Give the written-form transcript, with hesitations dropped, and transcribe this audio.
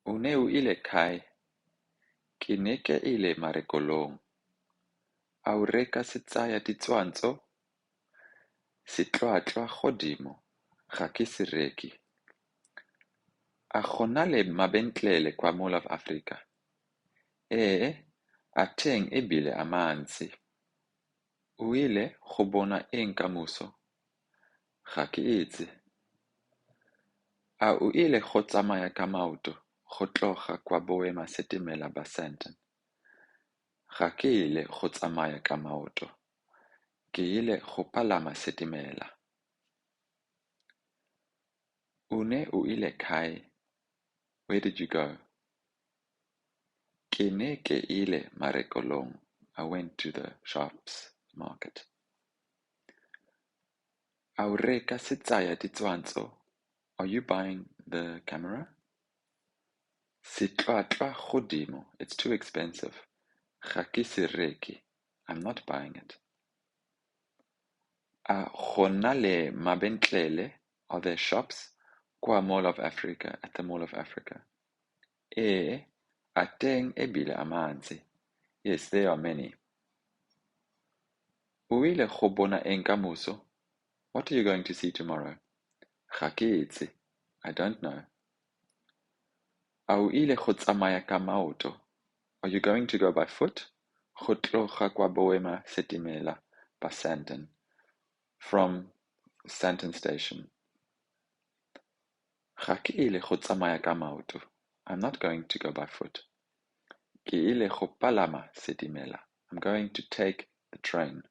O ne o ile kae? Ke ne ke ile marekelong. A o reka se tsaya ditshwantsho? Setlwatlwa godimo ga ke se reke. A go na le mabentlele kwa Mall of Africa? Ee, a teng ebile a mantsi. O ile go bona eng ka moso? Ga ke itse. A o ile go tsamaya ka maoto go tloga kwa boemasetimela ba Sandton? Ga ke ile go tsamaya ka maoto, ke ile go palama setimela. O ne o ile kae? Where did you go? Ke ne ke ile marekelong. I went to the shops, market. A o reka se tsaya ditshwantsho? Are you buying the camera? Setlwatlwa godimo, it's too expensive. Ga ke se reke, I'm not buying it. A go na le mabentlele, are there shops kwa Mall of Africa, at the Mall of Africa? Ee, a teng ebile a mantsi. Yes, there are many. O ile go bona eng ka moso? What are you going to see tomorrow? Ga ke itse, I don't know. A o ile go tsamaya ka maoto? Are you going to go by foot? Go tloga kwa boemasetimela ba Sandton, from Sandton Station. Ga ke ile go tsamaya ka maoto. I'm not going to go by foot. Ke ile go palama setimela. I'm going to take the train.